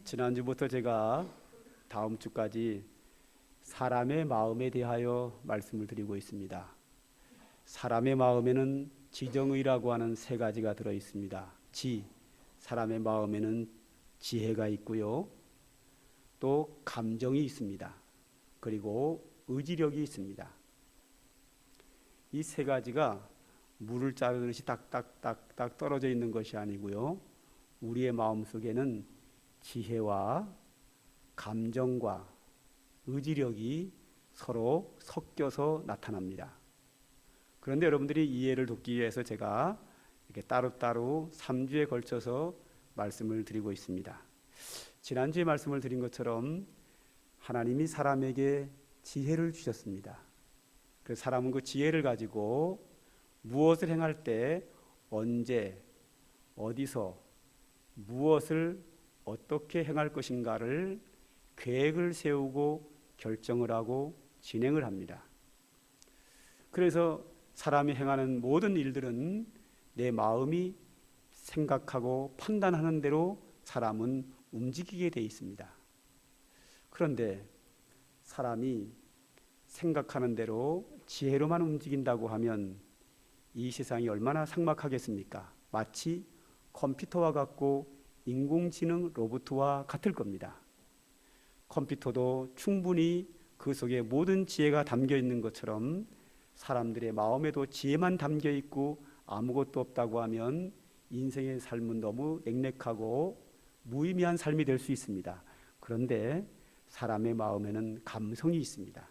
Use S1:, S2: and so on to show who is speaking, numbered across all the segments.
S1: 지난주부터 제가 다음 주까지 사람의 마음에 대하여 말씀을 드리고 있습니다. 사람의 마음에는 지정의라고 하는 세 가지가 들어 있습니다. 사람의 마음에는 지혜가 있고요. 또 감정이 있습니다. 그리고 의지력이 있습니다. 이 세 가지가 물을 자르듯이 딱딱딱딱 떨어져 있는 것이 아니고요. 우리의 마음속에는 지혜와 감정과 의지력이 서로 섞여서 나타납니다. 그런데 여러분들이 이해를 돕기 위해서 제가 이렇게 따로따로 3주에 걸쳐서 말씀을 드리고 있습니다. 지난주에 말씀을 드린 것처럼 하나님이 사람에게 지혜를 주셨습니다. 그래서 사람은 그 지혜를 가지고 무엇을 행할 때 언제, 어디서, 무엇을 어떻게 행할 것인가를 계획을 세우고 결정을 하고 진행을 합니다. 그래서 사람이 행하는 모든 일들은 내 마음이 생각하고 판단하는 대로 사람은 움직이게 돼 있습니다. 그런데 사람이 생각하는 대로 지혜로만 움직인다고 하면 이 세상이 얼마나 삭막하겠습니까? 마치 컴퓨터와 같고 인공지능 로봇과 같을 겁니다. 컴퓨터도 충분히 그 속에 모든 지혜가 담겨 있는 것처럼 사람들의 마음에도 지혜만 담겨 있고 아무것도 없다고 하면 인생의 삶은 너무 냉랭하고 무의미한 삶이 될 수 있습니다. 그런데 사람의 마음에는 감성이 있습니다.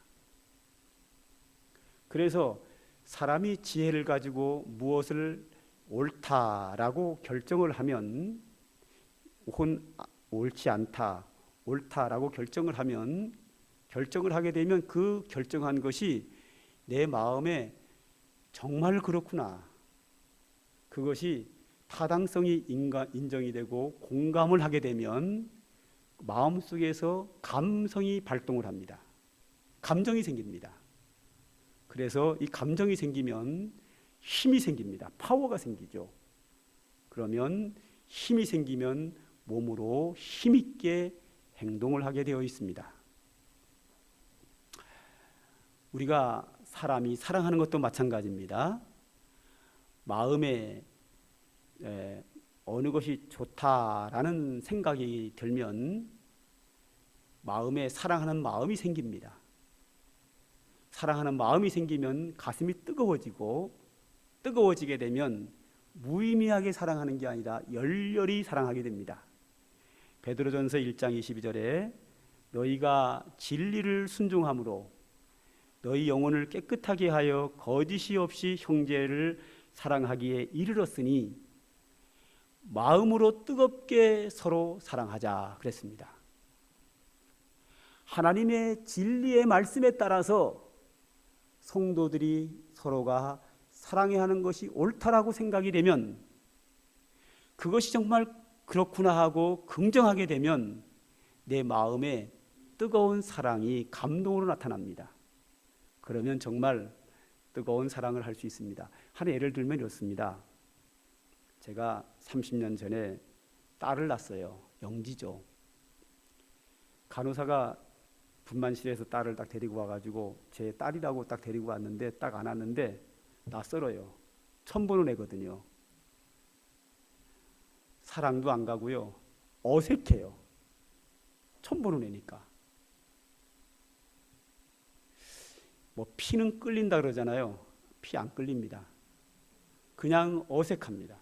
S1: 그래서 사람이 지혜를 가지고 무엇을 옳다라고 결정을 하면 혹은 옳지 않다, 옳다라고 결정을 하게 되면 그 결정한 것이 내 마음에 정말 그렇구나, 그것이 타당성이 인정이 되고 공감을 하게 되면 마음속에서 감성이 발동을 합니다. 감정이 생깁니다. 그래서 이 감정이 생기면 힘이 생깁니다. 파워가 생기죠. 그러면 힘이 생기면 몸으로 힘있게 행동을 하게 되어 있습니다. 우리가 사람이 사랑하는 것도 마찬가지입니다. 마음에 어느 것이 좋다라는 생각이 들면 마음에 사랑하는 마음이 생깁니다. 사랑하는 마음이 생기면 가슴이 뜨거워지게 되면 무의미하게 사랑하는 게 아니라 열렬히 사랑하게 됩니다. 베드로전서 1장 22절에 너희가 진리를 순종함으로 너희 영혼을 깨끗하게 하여 거짓이 없이 형제를 사랑하기에 이르렀으니 마음으로 뜨겁게 서로 사랑하자 그랬습니다. 하나님의 진리의 말씀에 따라서 성도들이 서로가 사랑해야 하는 것이 옳다라고 생각이 되면 그것이 정말 그렇구나 하고 긍정하게 되면 내 마음에 뜨거운 사랑이 감동으로 나타납니다. 그러면 정말 뜨거운 사랑을 할 수 있습니다. 하나 예를 들면 이렇습니다. 제가 30년 전에 딸을 낳았어요. 영지죠. 간호사가 분만실에서 딸을 딱 데리고 와가지고 제 딸이라고 딱 데리고 왔는데 딱 안았는데 낯설어요. 처음 보는 애거든요. 사랑도 안 가고요. 어색해요. 처음 보는 애니까. 뭐 피는 끌린다 그러잖아요. 피 안 끌립니다. 그냥 어색합니다.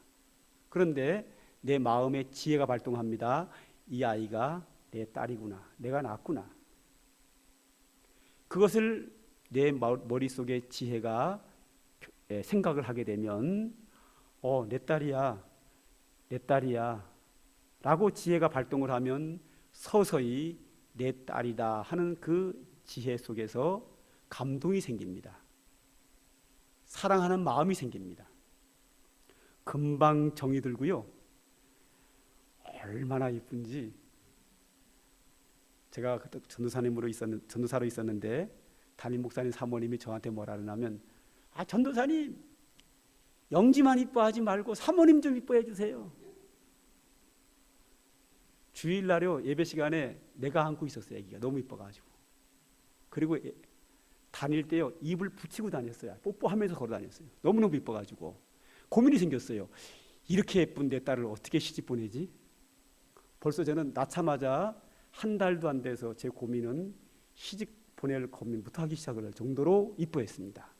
S1: 그런데 내 마음에 지혜가 발동합니다. 이 아이가 내 딸이구나. 내가 낳았구나. 그것을 내 머릿속에 지혜가 생각을 하게 되면 내 딸이야 라고 지혜가 발동을 하면 서서히 내 딸이다 하는 그 지혜 속에서 감동이 생깁니다. 사랑하는 마음이 생깁니다. 금방 정이 들고요. 얼마나 예쁜지. 제가 그때 전도사로 있었는데 담임 목사님 사모님이 저한테 뭐라 그러냐면 전도사님 영지만 이뻐하지 말고 사모님 좀 이뻐해 주세요. 주일날요 예배 시간에 내가 안고 있었어요. 애기가 너무 이뻐가지고. 그리고 다닐 때요 입을 붙이고 다녔어요. 뽀뽀하면서 걸어 다녔어요. 너무너무 이뻐가지고 고민이 생겼어요. 이렇게 예쁜 내 딸을 어떻게 시집 보내지? 벌써 저는 낳자마자 한 달도 안 돼서 제 고민은 시집 보낼 고민부터 하기 시작을 할 정도로 이뻐했습니다.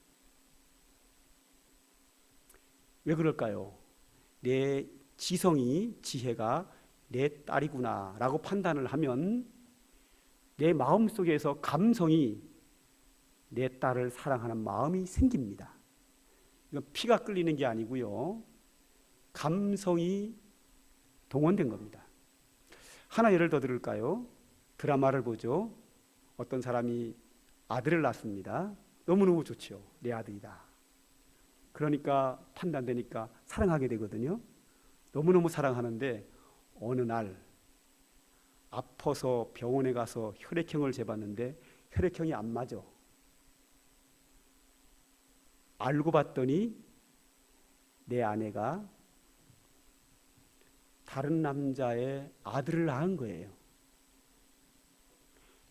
S1: 왜 그럴까요? 내 지성이, 지혜가 내 딸이구나 라고 판단을 하면 내 마음속에서 감성이 내 딸을 사랑하는 마음이 생깁니다. 이건 피가 끓이는 게 아니고요, 감성이 동원된 겁니다. 하나 예를 더 들을까요? 드라마를 보죠. 어떤 사람이 아들을 낳습니다. 너무너무 좋죠. 내 아들이다. 그러니까 판단되니까 사랑하게 되거든요. 너무너무 사랑하는데 어느 날 아파서 병원에 가서 혈액형을 재봤는데 혈액형이 안 맞아. 알고 봤더니 내 아내가 다른 남자의 아들을 낳은 거예요.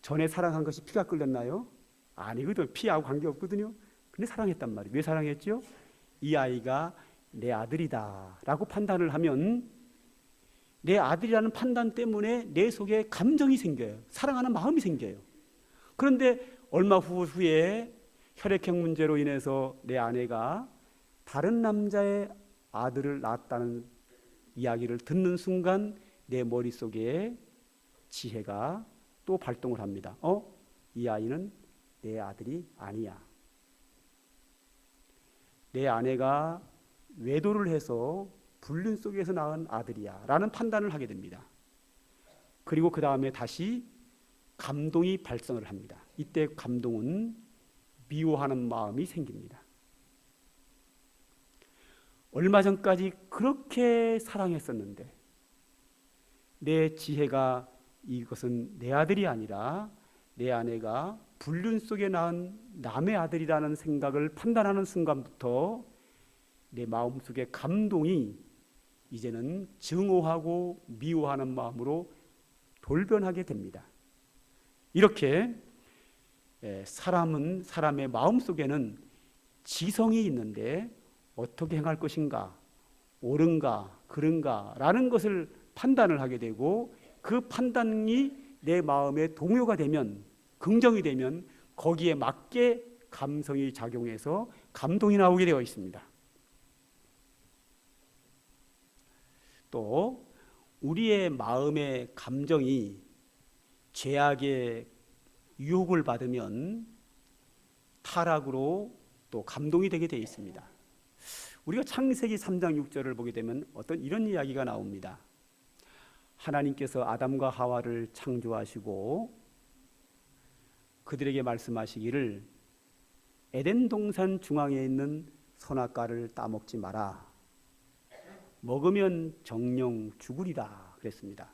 S1: 전에 사랑한 것이 피가 끓였나요? 아니거든. 피하고 관계없거든요. 근데 사랑했단 말이에요. 왜 사랑했죠? 이 아이가 내 아들이다 라고 판단을 하면 내 아들이라는 판단 때문에 내 속에 감정이 생겨요. 사랑하는 마음이 생겨요. 그런데 얼마 후에 혈액형 문제로 인해서 내 아내가 다른 남자의 아들을 낳았다는 이야기를 듣는 순간 내 머릿속에 지혜가 또 발동을 합니다. 이 아이는 내 아들이 아니야. 내 아내가 외도를 해서 불륜 속에서 낳은 아들이야 라는 판단을 하게 됩니다. 그리고 그 다음에 다시 감동이 발생을 합니다. 이때 감동은 미워하는 마음이 생깁니다. 얼마 전까지 그렇게 사랑했었는데 내 지혜가 이것은 내 아들이 아니라 내 아내가 불륜 속에 낳은 남의 아들이라는 생각을 판단하는 순간부터 내 마음속에 감동이 이제는 증오하고 미워하는 마음으로 돌변하게 됩니다. 이렇게 사람의 마음속에는 지성이 있는데 어떻게 행할 것인가, 옳은가, 그른가 라는 것을 판단을 하게 되고 그 판단이 내 마음에 동요가 되면, 긍정이 되면 거기에 맞게 감성이 작용해서 감동이 나오게 되어 있습니다. 또 우리의 마음의 감정이 죄악의 유혹을 받으면 타락으로 또 감동이 되게 되어 있습니다. 우리가 창세기 3장 6절을 보게 되면 어떤 이런 이야기가 나옵니다. 하나님께서 아담과 하와를 창조하시고 그들에게 말씀하시기를 에덴 동산 중앙에 있는 선악과를 따먹지 마라. 먹으면 정령 죽으리라 그랬습니다.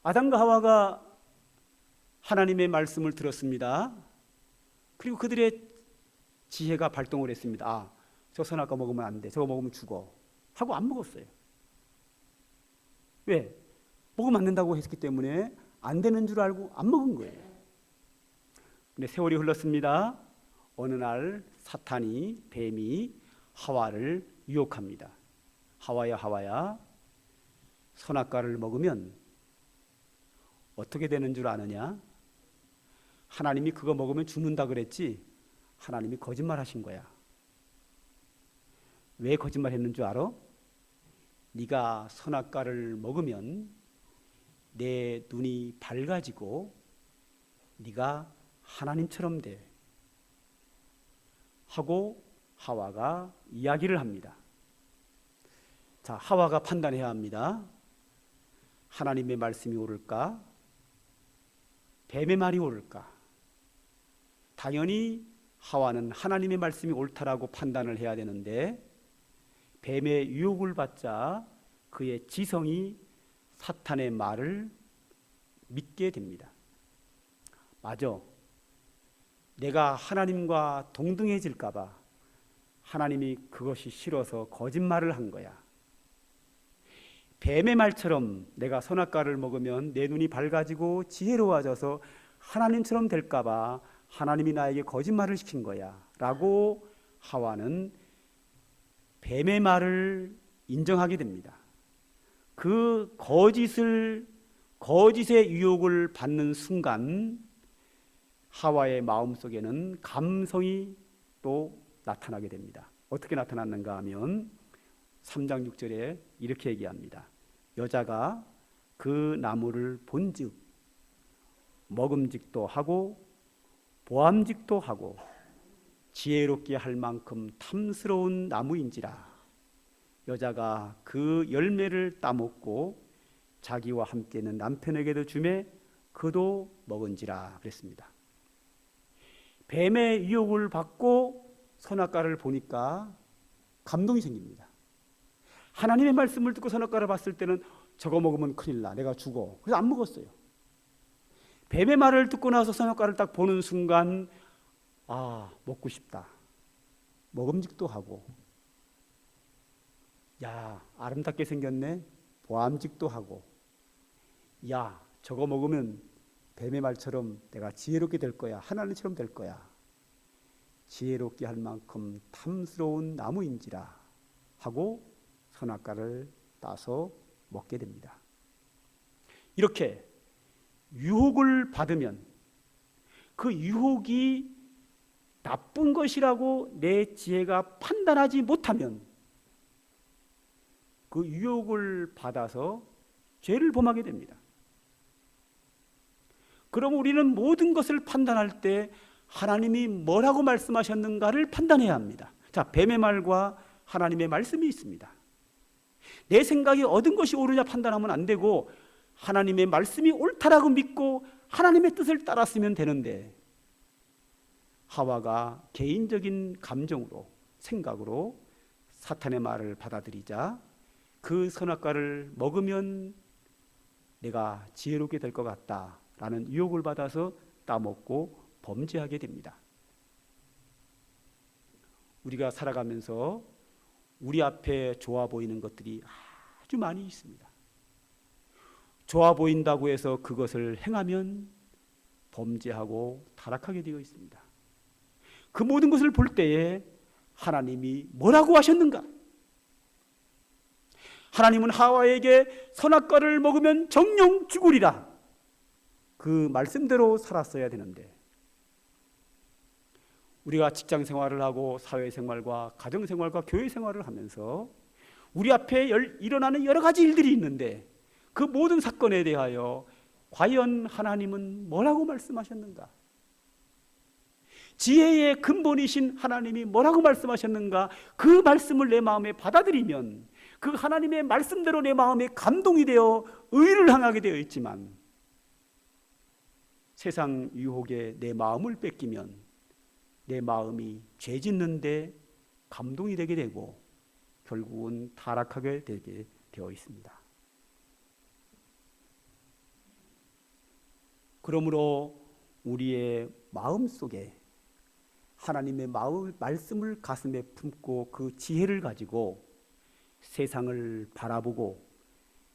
S1: 아담과 하와가 하나님의 말씀을 들었습니다. 그리고 그들의 지혜가 발동을 했습니다. 저 선악과 먹으면 안 돼. 저거 먹으면 죽어. 하고 안 먹었어요. 왜? 먹으면 안 된다고 했기 때문에 안 되는 줄 알고 안 먹은 거예요. 근데 세월이 흘렀습니다. 어느 날 사탄이, 뱀이 하와를 유혹합니다. 하와야 하와야, 선악과를 먹으면 어떻게 되는 줄 아느냐? 하나님이 그거 먹으면 죽는다 그랬지? 하나님이 거짓말 하신 거야. 왜 거짓말 했는 줄 알아? 네가 선악과를 먹으면 내 눈이 밝아지고 네가 하나님처럼 돼. 하고 하와가 이야기를 합니다. 자, 하와가 판단해야 합니다. 하나님의 말씀이 옳을까? 뱀의 말이 옳을까? 당연히 하와는 하나님의 말씀이 옳다라고 판단을 해야 되는데 뱀의 유혹을 받자 그의 지성이 사탄의 말을 믿게 됩니다. 맞아. 내가 하나님과 동등해질까 봐 하나님이 그것이 싫어서 거짓말을 한 거야. 뱀의 말처럼 내가 선악과를 먹으면 내 눈이 밝아지고 지혜로워져서 하나님처럼 될까 봐 하나님이 나에게 거짓말을 시킨 거야 라고 하와는 뱀의 말을 인정하게 됩니다. 그 거짓의 유혹을 받는 순간 하와의 마음속에는 감성이 또 나타나게 됩니다. 어떻게 나타났는가 하면 3장 6절에 이렇게 얘기합니다. 여자가 그 나무를 본즉 먹음직도 하고 보암직도 하고 지혜롭게 할 만큼 탐스러운 나무인지라. 여자가 그 열매를 따먹고 자기와 함께 있는 남편에게도 주매 그도 먹은지라 그랬습니다. 뱀의 유혹을 받고 선악과를 보니까 감동이 생깁니다. 하나님의 말씀을 듣고 선악과를 봤을 때는 저거 먹으면 큰일 나, 내가 죽어. 그래서 안 먹었어요. 뱀의 말을 듣고 나서 선악과를 딱 보는 순간 아, 먹고 싶다. 먹음직도 하고, 야, 아름답게 생겼네. 보암직도 하고, 야, 저거 먹으면 뱀의 말처럼 내가 지혜롭게 될 거야. 하나님처럼 될 거야. 지혜롭게 할 만큼 탐스러운 나무인지라 하고 선악과를 따서 먹게 됩니다. 이렇게 유혹을 받으면 그 유혹이 나쁜 것이라고 내 지혜가 판단하지 못하면 그 유혹을 받아서 죄를 범하게 됩니다. 그럼 우리는 모든 것을 판단할 때 하나님이 뭐라고 말씀하셨는가를 판단해야 합니다. 자, 뱀의 말과 하나님의 말씀이 있습니다. 내 생각이 얻은 것이 옳으냐 판단하면 안 되고 하나님의 말씀이 옳다라고 믿고 하나님의 뜻을 따랐으면 되는데 하와가 개인적인 감정으로 생각으로 사탄의 말을 받아들이자 그 선악과를 먹으면 내가 지혜롭게 될 것 같다라는 유혹을 받아서 따먹고 범죄하게 됩니다. 우리가 살아가면서 우리 앞에 좋아 보이는 것들이 아주 많이 있습니다. 좋아 보인다고 해서 그것을 행하면 범죄하고 타락하게 되어 있습니다. 그 모든 것을 볼 때에 하나님이 뭐라고 하셨는가? 하나님은 하와에게 선악과를 먹으면 정령 죽으리라. 그 말씀대로 살았어야 되는데 우리가 직장 생활을 하고 사회생활과 가정생활과 교회생활을 하면서 우리 앞에 일어나는 여러 가지 일들이 있는데 그 모든 사건에 대하여 과연 하나님은 뭐라고 말씀하셨는가? 지혜의 근본이신 하나님이 뭐라고 말씀하셨는가? 그 말씀을 내 마음에 받아들이면 그 하나님의 말씀대로 내 마음에 감동이 되어 의를 향하게 되어 있지만 세상 유혹에 내 마음을 뺏기면 내 마음이 죄 짓는데 감동이 되게 되고 결국은 타락하게 되게 되어 있습니다. 그러므로 우리의 마음 속에 하나님의 말씀을 가슴에 품고 그 지혜를 가지고 세상을 바라보고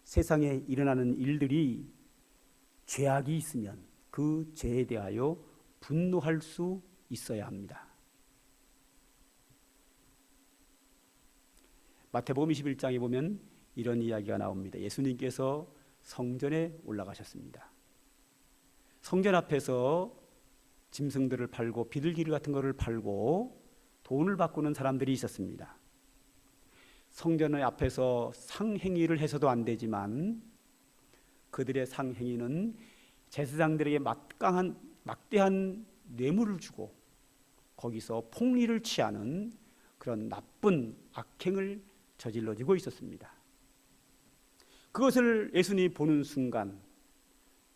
S1: 세상에 일어나는 일들이 죄악이 있으면 그 죄에 대하여 분노할 수 있어야 합니다. 마태복음 21장에 보면 이런 이야기가 나옵니다. 예수님께서 성전에 올라가셨습니다. 성전 앞에서 짐승들을 팔고 비둘기 같은 것을 팔고 돈을 바꾸는 사람들이 있었습니다. 성전의 앞에서 상행위를 해서도 안 되지만 그들의 상행위는 제사장들에게 막대한 뇌물을 주고 거기서 폭리를 취하는 그런 나쁜 악행을 저질러지고 있었습니다. 그것을 예수님이 보는 순간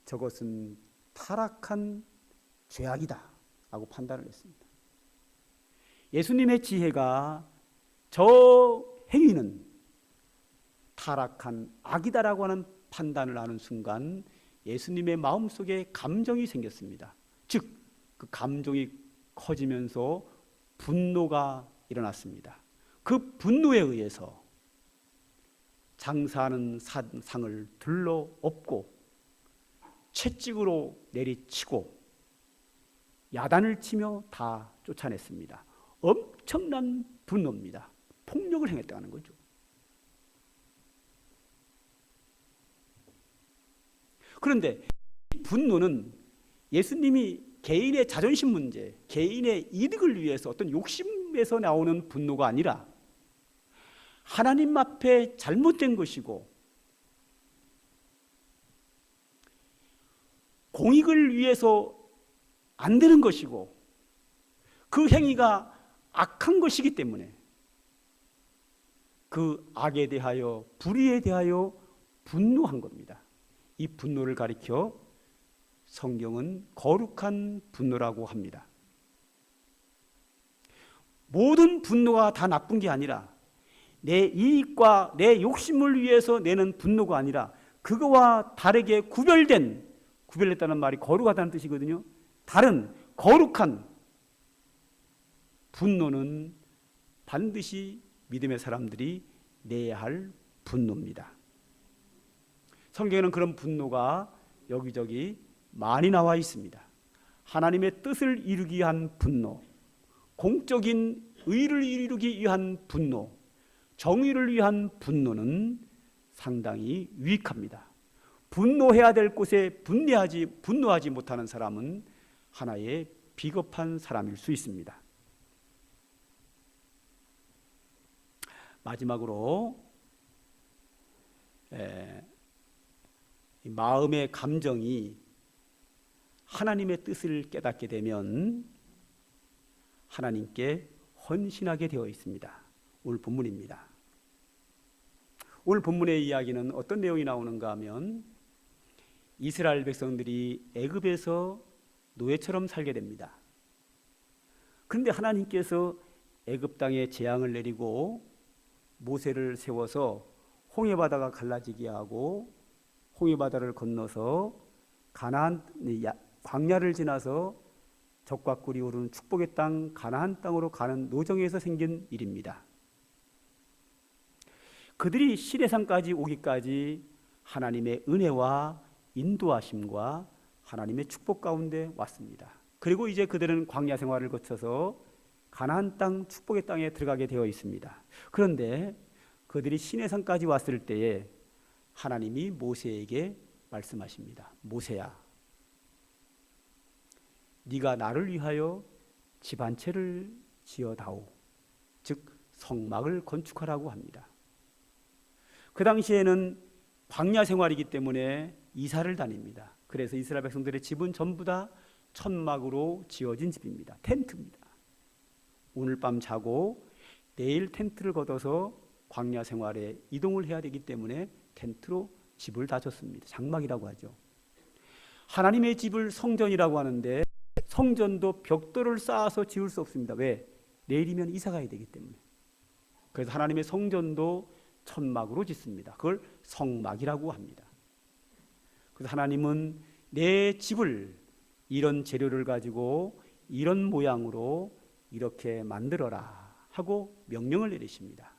S1: 저것은 타락한 죄악이다 라고 판단을 했습니다. 예수님의 지혜가 저 행위는 타락한 악이다라고 하는 판단을 하는 순간 예수님의 마음속에 감정이 생겼습니다. 즉, 그 감정이 커지면서 분노가 일어났습니다. 그 분노에 의해서 장사하는 상을 들러 엎고 채찍으로 내리치고 야단을 치며 다 쫓아냈습니다. 엄청난 분노입니다. 폭력을 행했다는 거죠. 그런데 이 분노는 예수님이 개인의 자존심 문제, 개인의 이득을 위해서 어떤 욕심에서 나오는 분노가 아니라 하나님 앞에 잘못된 것이고 공익을 위해서 안 되는 것이고 그 행위가 악한 것이기 때문에 그 악에 대하여 불의에 대하여 분노한 겁니다. 이 분노를 가리켜 성경은 거룩한 분노라고 합니다. 모든 분노가 다 나쁜 게 아니라 내 이익과 내 욕심을 위해서 내는 분노가 아니라 그거와 다르게 구별됐다는 말이 거룩하다는 뜻이거든요. 다른 거룩한 분노는 반드시 믿음의 사람들이 내야 할 분노입니다. 성경에는 그런 분노가 여기저기 많이 나와 있습니다. 하나님의 뜻을 이루기 위한 분노, 공적인 의를 이루기 위한 분노, 정의를 위한 분노는 상당히 유익합니다. 분노해야 될 곳에 분노하지 못하는 사람은 하나의 비겁한 사람일 수 있습니다. 마지막으로 마음의 감정이 하나님의 뜻을 깨닫게 되면 하나님께 헌신하게 되어 있습니다. 오늘 본문입니다. 오늘 본문의 이야기는 어떤 내용이 나오는가 하면 이스라엘 백성들이 애굽에서 노예처럼 살게 됩니다. 그런데 하나님께서 애굽 땅에 재앙을 내리고 모세를 세워서 홍해바다가 갈라지게 하고 홍해바다를 건너서 가나안 광야를 지나서 적과 꿀이 오르는 축복의 땅 가나안 땅으로 가는 노정에서 생긴 일입니다. 그들이 시내산까지 오기까지 하나님의 은혜와 인도하심과 하나님의 축복 가운데 왔습니다. 그리고 이제 그들은 광야 생활을 거쳐서 가나안 땅 축복의 땅에 들어가게 되어 있습니다. 그런데 그들이 시내산까지 왔을 때에 하나님이 모세에게 말씀하십니다. 모세야, 네가 나를 위하여 집 한 채를 지어다오. 즉 성막을 건축하라고 합니다. 그 당시에는 광야 생활이기 때문에 이사를 다닙니다. 그래서 이스라엘 백성들의 집은 전부 다 천막으로 지어진 집입니다. 텐트입니다. 오늘 밤 자고 내일 텐트를 걷어서 광야 생활에 이동을 해야 되기 때문에 텐트로 집을 다 졌습니다. 장막이라고 하죠. 하나님의 집을 성전이라고 하는데 성전도 벽돌을 쌓아서 지을 수 없습니다. 왜? 내일이면 이사 가야 되기 때문에. 그래서 하나님의 성전도 천막으로 짓습니다. 그걸 성막이라고 합니다. 그래서 하나님은 내 집을 이런 재료를 가지고 이런 모양으로 이렇게 만들어라 하고 명령을 내리십니다.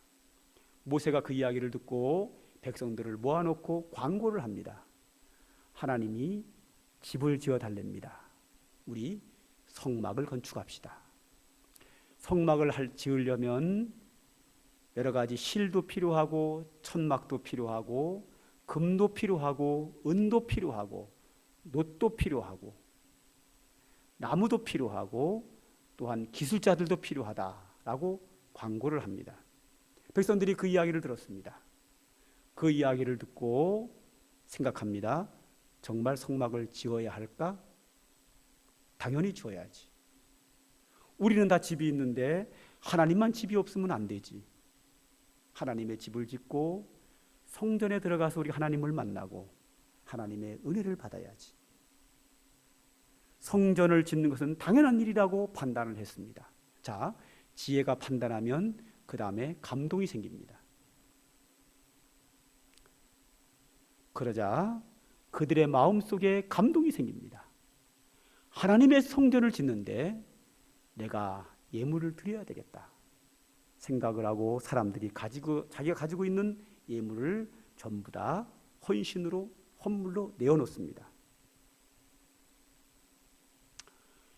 S1: 모세가 그 이야기를 듣고 백성들을 모아놓고 광고를 합니다. 하나님이 집을 지어달랍니다. 우리 성막을 건축합시다. 성막을 지으려면 여러 가지 실도 필요하고 천막도 필요하고 금도 필요하고 은도 필요하고 놋도 필요하고 나무도 필요하고 또한 기술자들도 필요하다라고 광고를 합니다. 백성들이 그 이야기를 들었습니다. 그 이야기를 듣고 생각합니다. 정말 성막을 지어야 할까? 당연히 지어야지. 우리는 다 집이 있는데 하나님만 집이 없으면 안 되지. 하나님의 집을 짓고 성전에 들어가서 우리 하나님을 만나고 하나님의 은혜를 받아야지. 성전을 짓는 것은 당연한 일이라고 판단을 했습니다. 자, 지혜가 판단하면 그 다음에 감동이 생깁니다. 그러자 그들의 마음속에 감동이 생깁니다. 하나님의 성전을 짓는데 내가 예물을 드려야 되겠다 생각을 하고 사람들이 자기가 가지고 있는 예물을 전부 다 헌신으로 헌물로 내어놓습니다.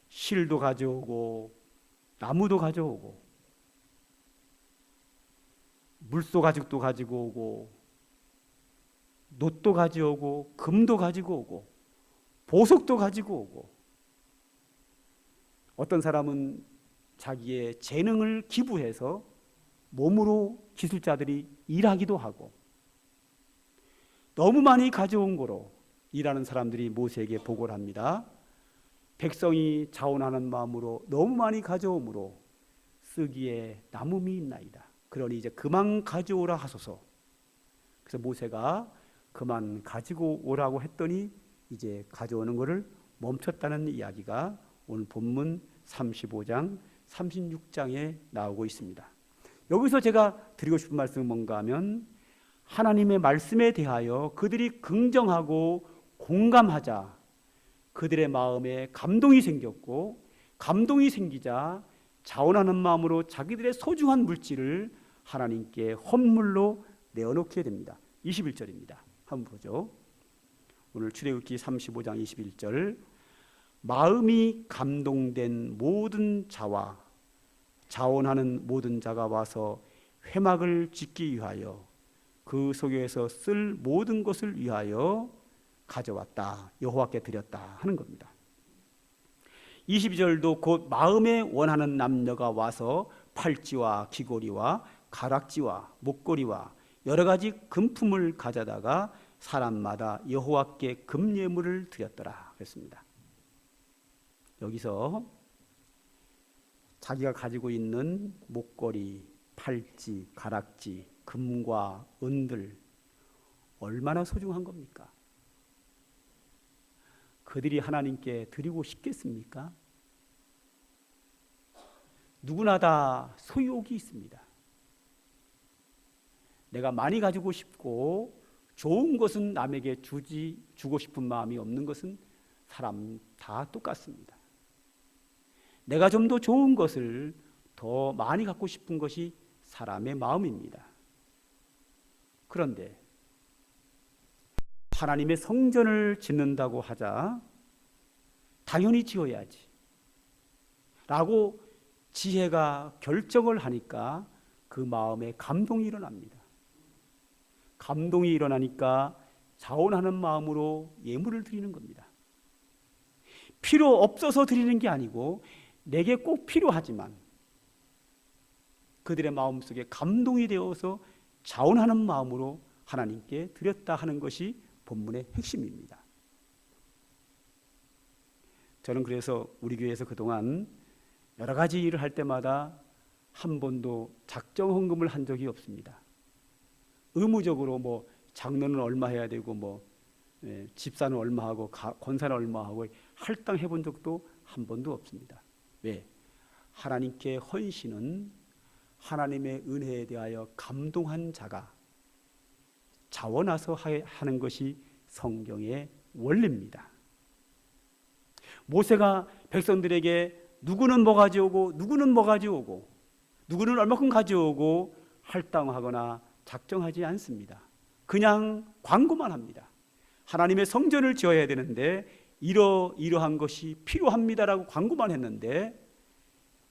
S1: 실도 가져오고 나무도 가져오고 물소 가죽도 가지고 오고 놋도 가져오고 금도 가지고 오고 보석도 가지고 오고 어떤 사람은 자기의 재능을 기부해서 몸으로 기술자들이 일하기도 하고 너무 많이 가져온 거로 일하는 사람들이 모세에게 보고를 합니다. 백성이 자원하는 마음으로 너무 많이 가져오므로 쓰기에 남음이 있나이다. 그러니 이제 그만 가져오라 하소서. 그래서 모세가 그만 가지고 오라고 했더니 이제 가져오는 것을 멈췄다는 이야기가 오늘 본문 35장, 36장에 나오고 있습니다. 여기서 제가 드리고 싶은 말씀은 뭔가 하면 하나님의 말씀에 대하여 그들이 긍정하고 공감하자 그들의 마음에 감동이 생겼고 감동이 생기자 자원하는 마음으로 자기들의 소중한 물질을 하나님께 헌물로 내어놓게 됩니다. 21절입니다. 한번 보죠. 오늘 출애굽기 35장 21절 마음이 감동된 모든 자와 자원하는 모든 자가 와서 회막을 짓기 위하여 그 속에서 쓸 모든 것을 위하여 가져왔다. 여호와께 드렸다 하는 겁니다. 22절도 곧 마음에 원하는 남녀가 와서 팔찌와 귀고리와 가락지와 목걸이와 여러 가지 금품을 가져다가 사람마다 여호와께 금예물을 드렸더라 그랬습니다. 여기서 자기가 가지고 있는 목걸이, 팔찌, 가락지, 금과 은들 얼마나 소중한 겁니까? 그들이 하나님께 드리고 싶겠습니까? 누구나 다 소유욕이 있습니다. 내가 많이 가지고 싶고 좋은 것은 남에게 주고 싶은 마음이 없는 것은 사람 다 똑같습니다. 내가 좀 더 좋은 것을 더 많이 갖고 싶은 것이 사람의 마음입니다. 그런데 하나님의 성전을 짓는다고 하자 당연히 지어야지 라고 지혜가 결정을 하니까 그 마음에 감동이 일어납니다. 감동이 일어나니까 자원하는 마음으로 예물을 드리는 겁니다. 필요 없어서 드리는 게 아니고 내게 꼭 필요하지만 그들의 마음속에 감동이 되어서 자원하는 마음으로 하나님께 드렸다 하는 것이 본문의 핵심입니다. 저는 그래서 우리 교회에서 그동안 여러 가지 일을 할 때마다 한 번도 작정 헌금을 한 적이 없습니다. 의무적으로 뭐 장로는 얼마 해야 되고 집사는 얼마 하고 권사는 얼마 하고 할당 해본 적도 한 번도 없습니다. 왜? 하나님께 헌신은 하나님의 은혜에 대하여 감동한 자가 자원해서 하는 것이 성경의 원리입니다. 모세가 백성들에게 누구는 뭐 가져오고 누구는 뭐 가져오고 누구는 얼마큼 가져오고 할당하거나 작정하지 않습니다. 그냥 광고만 합니다. 하나님의 성전을 지어야 되는데 이러한 것이 필요합니다라고 광고만 했는데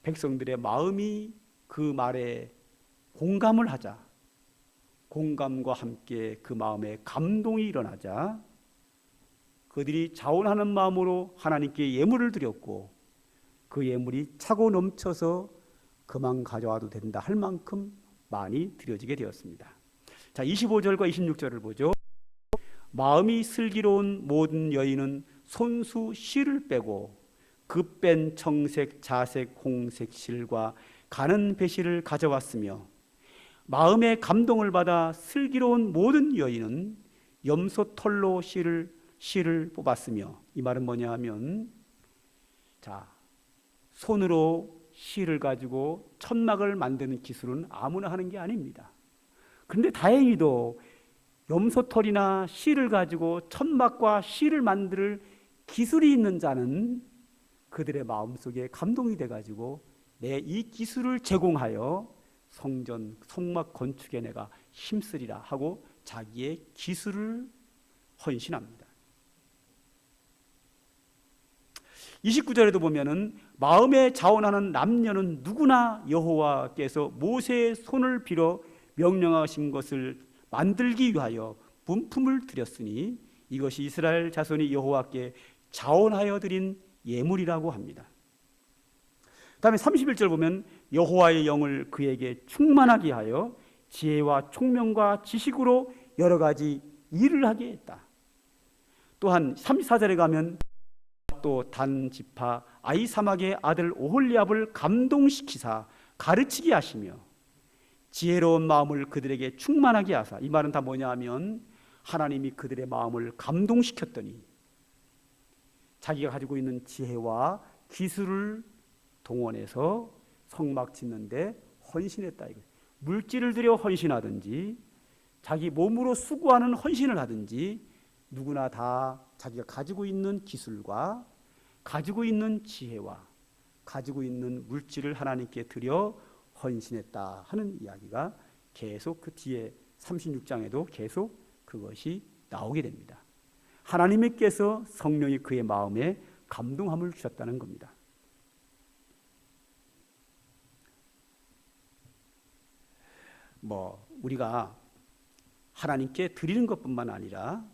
S1: 백성들의 마음이 그 말에 공감을 하자 공감과 함께 그 마음에 감동이 일어나자 그들이 자원하는 마음으로 하나님께 예물을 드렸고 그 예물이 차고 넘쳐서 그만 가져와도 된다 할 만큼 많이 드려지게 되었습니다. 자, 25절과 26절을 보죠. 마음이 슬기로운 모든 여인은 손수 실을 빼고 그 뺀 청색, 자색, 홍색 실과 가는 배실을 가져왔으며 마음의 감동을 받아 슬기로운 모든 여인은 염소 털로 실을 뽑았으며 이 말은 뭐냐 하면 자, 손으로 실을 가지고 천막을 만드는 기술은 아무나 하는 게 아닙니다. 그런데 다행히도 염소털이나 실을 가지고 천막과 실을 만들 기술이 있는 자는 그들의 마음속에 감동이 돼가지고 내 이 기술을 제공하여 성전 성막 건축에 내가 힘쓰리라 하고 자기의 기술을 헌신합니다. 29절에도 보면은 마음에 자원하는 남녀는 누구나 여호와께서 모세의 손을 빌어 명령하신 것을 만들기 위하여 분품을 드렸으니 이것이 이스라엘 자손이 여호와께 자원하여 드린 예물이라고 합니다. 다음에 31절 보면 여호와의 영을 그에게 충만하게 하여 지혜와 총명과 지식으로 여러 가지 일을 하게 했다. 또한 34절에 가면 또 단 지파 아이사막의 아들 오홀리압을 감동시키사 가르치게 하시며 지혜로운 마음을 그들에게 충만하게 하사, 이 말은 다 뭐냐 하면 하나님이 그들의 마음을 감동시켰더니 자기가 가지고 있는 지혜와 기술을 동원해서 성막 짓는데 헌신했다. 물질을 들여 헌신하든지 자기 몸으로 수고하는 헌신을 하든지 누구나 다 자기가 가지고 있는 기술과 가지고 있는 지혜와 가지고 있는 물질을 하나님께 드려 헌신했다 하는 이야기가 계속 그 뒤에 36장에도 계속 그것이 나오게 됩니다. 하나님께서 성령이 그의 마음에 감동함을 주셨다는 겁니다. 우리가 하나님께 드리는 것뿐만 아니라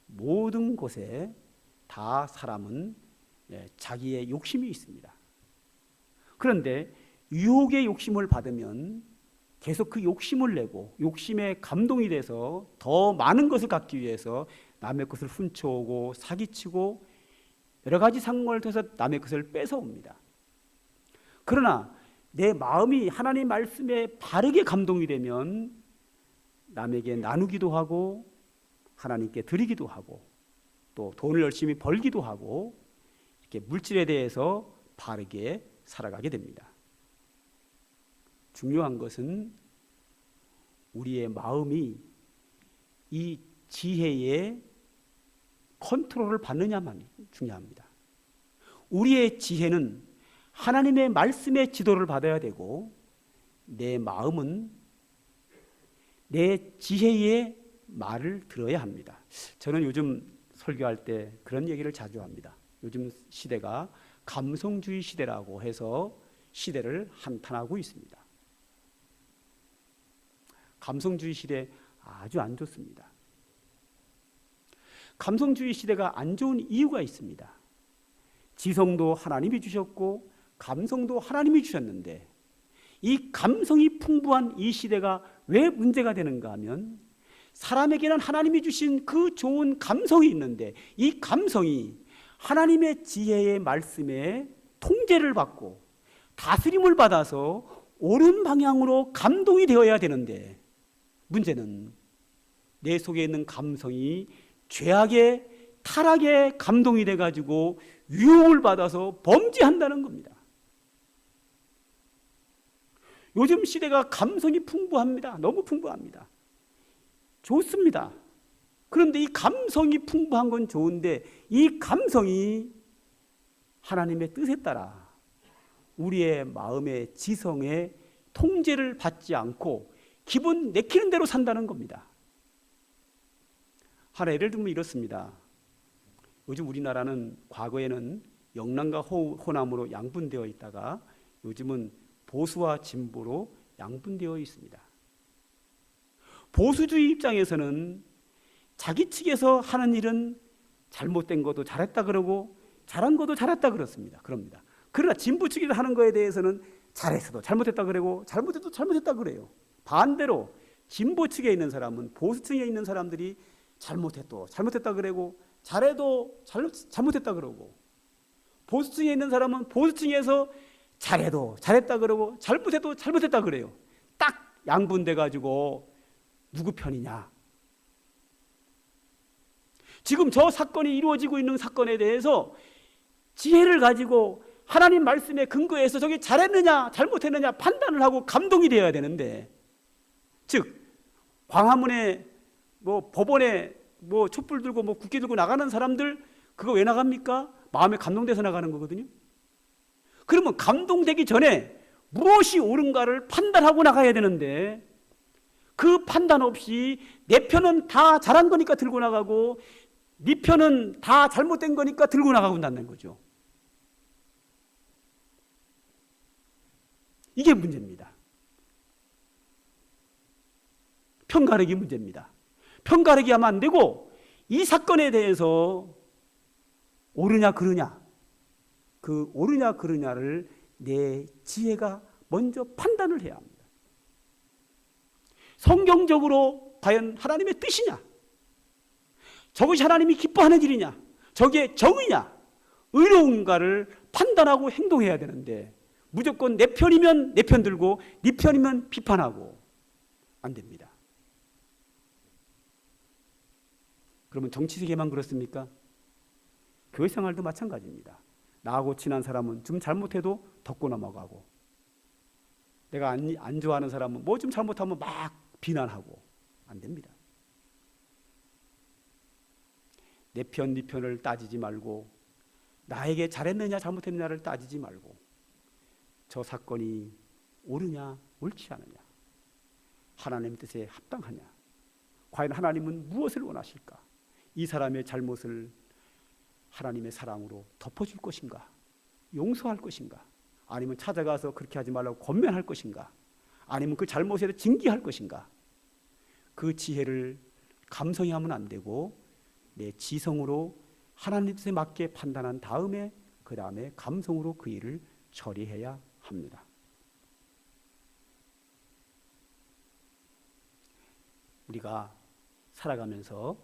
S1: 모든 곳에 다 사람은 자기의 욕심이 있습니다. 그런데 유혹의 욕심을 받으면 계속 그 욕심을 내고 욕심에 감동이 돼서 더 많은 것을 갖기 위해서 남의 것을 훔쳐오고 사기치고 여러 가지 상황을 통해서 남의 것을 뺏어옵니다. 그러나 내 마음이 하나님 말씀에 바르게 감동이 되면 남에게 나누기도 하고 하나님께 드리기도 하고 또 돈을 열심히 벌기도 하고 이렇게 물질에 대해서 바르게 살아가게 됩니다. 중요한 것은 우리의 마음이 이 지혜의 컨트롤을 받느냐만 중요합니다. 우리의 지혜는 하나님의 말씀의 지도를 받아야 되고 내 마음은 내 지혜의 말을 들어야 합니다. 저는 요즘 설교할 때 그런 얘기를 자주 합니다. 요즘 시대가 감성주의 시대라고 해서 시대를 한탄하고 있습니다. 감성주의 시대 아주 안 좋습니다. 감성주의 시대가 안 좋은 이유가 있습니다. 지성도 하나님이 주셨고 감성도 하나님이 주셨는데 이 감성이 풍부한 이 시대가 왜 문제가 되는가 하면 사람에게는 하나님이 주신 그 좋은 감성이 있는데 이 감성이 하나님의 지혜의 말씀에 통제를 받고 다스림을 받아서 옳은 방향으로 감동이 되어야 되는데 문제는 내 속에 있는 감성이 죄악의 타락의 감동이 돼가지고 유혹을 받아서 범죄한다는 겁니다. 요즘 시대가 감성이 풍부합니다. 너무 풍부합니다. 좋습니다. 그런데 이 감성이 풍부한 건 좋은데 이 감성이 하나님의 뜻에 따라 우리의 마음의 지성의 통제를 받지 않고 기분 내키는 대로 산다는 겁니다. 하나 예를 들면 이렇습니다. 요즘 우리나라는 과거에는 영남과 호남으로 양분되어 있다가 요즘은 보수와 진보로 양분되어 있습니다. 보수주의 입장에서는 자기 측에서 하는 일은 잘못된 것도 잘했다 그러고 잘한 것도 잘했다 그렇습니다. 그럽니다. 그러나 진보 측에서 하는 거에 대해서는 잘했어도 잘못했다 그러고 잘못해도 잘못했다 그래요. 반대로 진보 측에 있는 사람은 보수 측에 있는 사람들이 잘못해도 잘못했다 그러고 잘해도 잘못했다 그러고 보수 측에 있는 사람은 보수 측에서 잘해도 잘했다 그러고 잘못해도 잘못했다 그래요. 딱 양분돼 가지고 누구 편이냐? 지금 저 사건이 이루어지고 있는 사건에 대해서 지혜를 가지고 하나님 말씀에 근거해서 저게 잘했느냐 잘못했느냐 판단을 하고 감동이 되어야 되는데 즉 광화문에 법원에 촛불 들고 국기 들고 나가는 사람들 그거 왜 나갑니까? 마음에 감동돼서 나가는 거거든요. 그러면 감동되기 전에 무엇이 옳은가를 판단하고 나가야 되는데 그 판단 없이 내 편은 다 잘한 거니까 들고 나가고 네 편은 다 잘못된 거니까 들고 나가고 난다는 거죠. 이게 문제입니다. 편가르기 문제입니다. 편가르기 하면 안 되고 이 사건에 대해서 옳으냐 그르냐, 그 옳으냐 그르냐를 내 지혜가 먼저 판단을 해야 합니다. 성경적으로 과연 하나님의 뜻이냐, 저것이 하나님이 기뻐하는 일이냐, 저게 정의냐, 의로운가를 판단하고 행동해야 되는데 무조건 내 편이면 내 편 들고 네 편이면 비판하고 안 됩니다. 그러면 정치 세계만 그렇습니까? 교회 생활도 마찬가지입니다. 나하고 친한 사람은 좀 잘못해도 덮고 넘어가고, 내가 안 좋아하는 사람은 뭐 좀 잘못하면 막 비난하고, 안 됩니다. 내 편, 네 편을 따지지 말고, 나에게 잘했느냐 잘못했느냐를 따지지 말고, 저 사건이 옳으냐 옳지 않으냐, 하나님의 뜻에 합당하냐, 과연 하나님은 무엇을 원하실까, 이 사람의 잘못을 하나님의 사랑으로 덮어줄 것인가, 용서할 것인가, 아니면 찾아가서 그렇게 하지 말라고 권면할 것인가, 아니면 그 잘못에 대해 징계할 것인가. 그 지혜를 감성이 하면 안 되고 내 지성으로 하나님 뜻에 맞게 판단한 다음에 그 다음에 감성으로 그 일을 처리해야 합니다. 우리가 살아가면서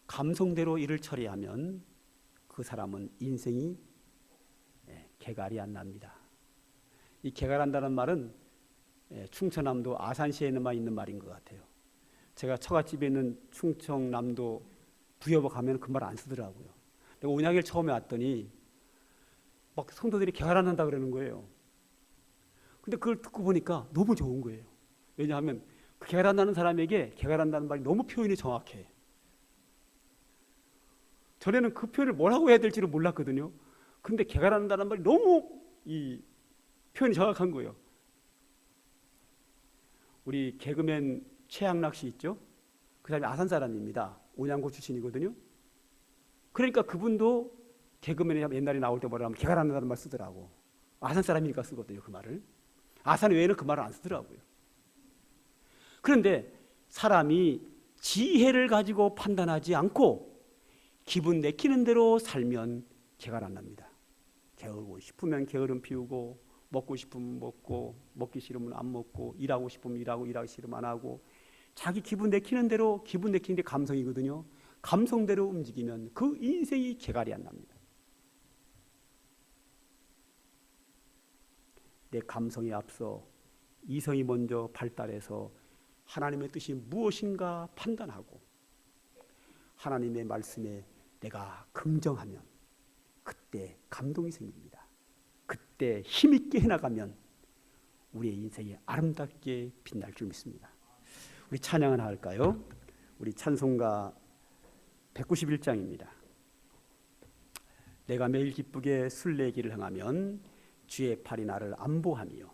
S1: 감성대로 일을 처리하면 그 사람은 인생이 개갈이 안 납니다. 이 개갈한다는 말은 충청남도 아산시에만 있는 말인 것 같아요. 제가 처갓집에 있는 충청남도 부여보 가면 그 말 안 쓰더라고요. 내가 온양일 처음에 왔더니 막 성도들이 개갈한다 그러는 거예요. 근데 그걸 듣고 보니까 너무 좋은 거예요. 왜냐하면 그 개갈한다는 사람에게 개갈한다는 말이 너무 표현이 정확해. 전에는 그 표현을 뭐라고 해야 될지를 몰랐거든요. 근데 개갈한다는 말이 너무 이 표현이 정확한 거예요. 우리 개그맨 최양락 씨 있죠? 그 사람이 아산 사람입니다. 온양고 출신이거든요. 그러니까 그분도 개그맨이 옛날에 나올 때 뭐라 하면 개갈한다는 말 쓰더라고. 아산 사람이니까 쓰거든요, 그 말을. 아산 외에는 그 말을 안 쓰더라고요. 그런데 사람이 지혜를 가지고 판단하지 않고 기분 내키는 대로 살면 개갈 안 납니다. 게으르고 싶으면 게으름 피우고, 먹고 싶으면 먹고, 먹기 싫으면 안 먹고, 일하고 싶으면 일하고, 일하기 싫으면 안 하고, 자기 기분 내키는 대로, 기분 내키는 게 감성이거든요. 감성대로 움직이면 그 인생이 개갈이 안 납니다. 내 감성에 앞서 이성이 먼저 발달해서 하나님의 뜻이 무엇인가 판단하고 하나님의 말씀에 내가 긍정하면 그때 감동이 생깁니다. 그때 힘있게 해나가면 우리의 인생이 아름답게 빛날 줄 믿습니다. 우리 찬양 하나 할까요? 우리 찬송가 191장입니다. 내가 매일 기쁘게 순례의 길을 행하면 주의 팔이 나를 안보하며.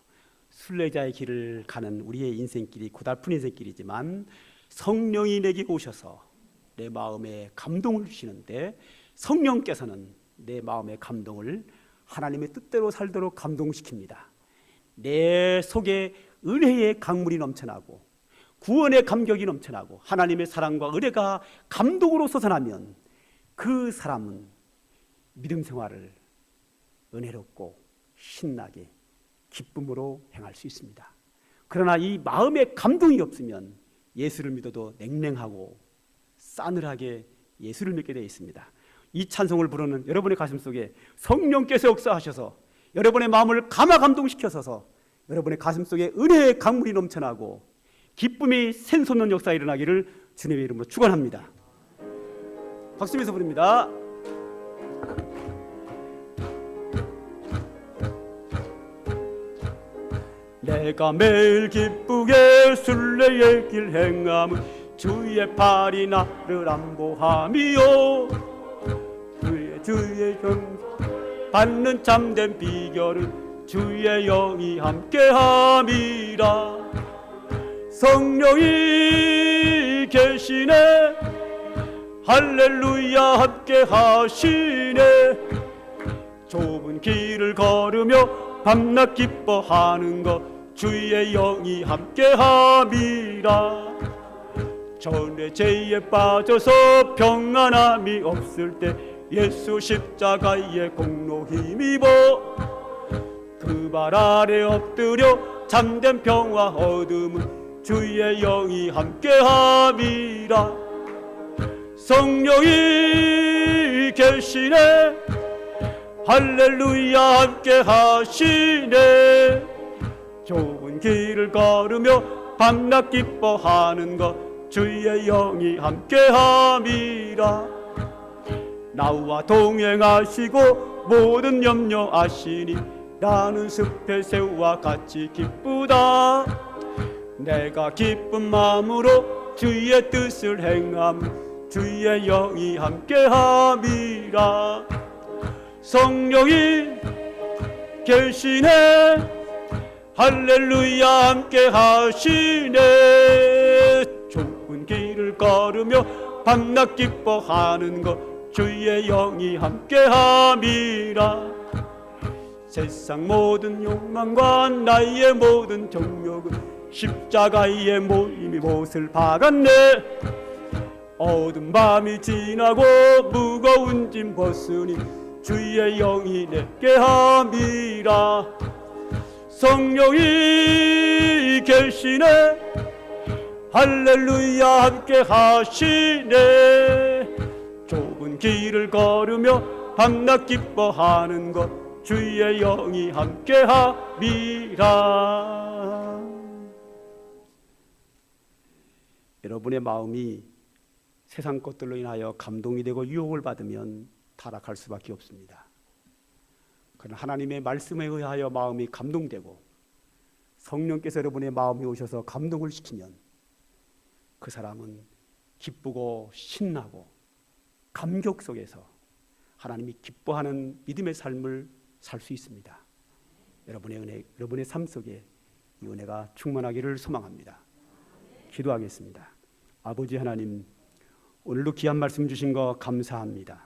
S1: 순례자의 길을 가는 우리의 인생길이 고달픈 인생길이지만 성령이 내게 오셔서 내 마음에 감동을 주시는데, 성령께서는 내 마음의 감동을 하나님의 뜻대로 살도록 감동시킵니다. 내 속에 은혜의 강물이 넘쳐나고 구원의 감격이 넘쳐나고 하나님의 사랑과 은혜가 감동으로 솟아나면 그 사람은 믿음 생활을 은혜롭고 신나게 기쁨으로 행할 수 있습니다. 그러나 이 마음에 감동이 없으면 예수를 믿어도 냉랭하고 싸늘하게 예수를 믿게 되어 있습니다. 이 찬송을 부르는 여러분의 가슴 속에 성령께서 역사하셔서 여러분의 마음을 감화감동시켜서 여러분의 가슴 속에 은혜의 강물이 넘쳐나고 기쁨이 샘솟는 역사가 일어나기를 주님의 이름으로 축원합니다. 박수면서 부릅니다. 내가 매일 기쁘게 순례의 길 행함은 주의 팔이 나를 안보하며 주의 경 받는 참된 비결은 주의 영이 함께함이라. 성령이 계시네. 할렐루야 함께 하시네. 좁은 길을 걸으며 밤낮 기뻐하는 것 주의 영이 함께 함이라. 전에 죄에 빠져서 평안함이 없을 때 예수 십자가의 공로 힘입어 그 발 아래 엎드려 참된 평화 얻음은 주의 영이 함께함이라. 성령이 계시네. 할렐루야 함께 하시네. 좁은 길을 걸으며 밤낮 기뻐하는 것 주의 영이 함께함이라. 나와 동행하시고 모든 염려 아시니 나는 숲의 새우와 같이 기쁘다. 내가 기쁜 마음으로 주의 뜻을 행함 주의 영이 함께함이라. 성령이 계시네. 할렐루야 함께 하시네. 좁은 길을 걸으며 밤낮 기뻐하는 것 주의 영이 함께함이라. 세상 모든 욕망과 나의 모든 정욕은 십자가의 모임이 못을 박았네. 어두운 밤이 지나고 무거운 짐 벗으니 주의 영이 내게 함이라. 성령이 계시네. 할렐루야 함께 하시네. 좁은 길을 걸으며 밤낮 기뻐하는 것 주의 영이 함께함이라. 여러분의 마음이 세상 것들로 인하여 감동이 되고 유혹을 받으면 타락할 수밖에 없습니다. 그러나 하나님의 말씀에 의하여 마음이 감동되고 성령께서 여러분의 마음에 오셔서 감동을 시키면 그 사람은 기쁘고 신나고 감격 속에서 하나님이 기뻐하는 믿음의 삶을 살 수 있습니다. 여러분의 은혜, 여러분의 삶 속에 이 은혜가 충만하기를 소망합니다. 기도하겠습니다. 아버지 하나님, 오늘도 귀한 말씀 주신 거 감사합니다.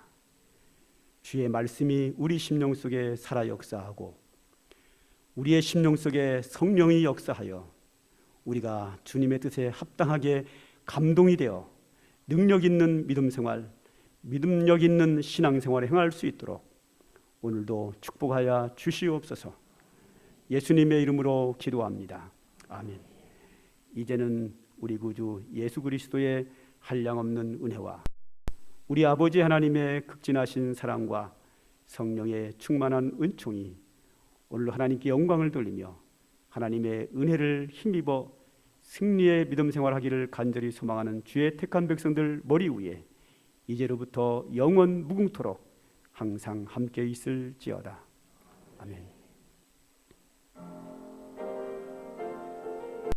S1: 주의 말씀이 우리 심령 속에 살아 역사하고 우리의 심령 속에 성령이 역사하여 우리가 주님의 뜻에 합당하게 감동이 되어 능력 있는 믿음 생활, 믿음력 있는 신앙생활을 행할 수 있도록 오늘도 축복하여 주시옵소서. 예수님의 이름으로 기도합니다. 아멘. 이제는 우리 구주 예수 그리스도의 한량없는 은혜와 우리 아버지 하나님의 극진하신 사랑과 성령의 충만한 은총이 오늘도 하나님께 영광을 돌리며 하나님의 은혜를 힘입어 승리의 믿음 생활하기를 간절히 소망하는 주의 택한 백성들 머리 위에 이제로부터 영원 무궁토록 항상 함께 있을지어다. 아멘.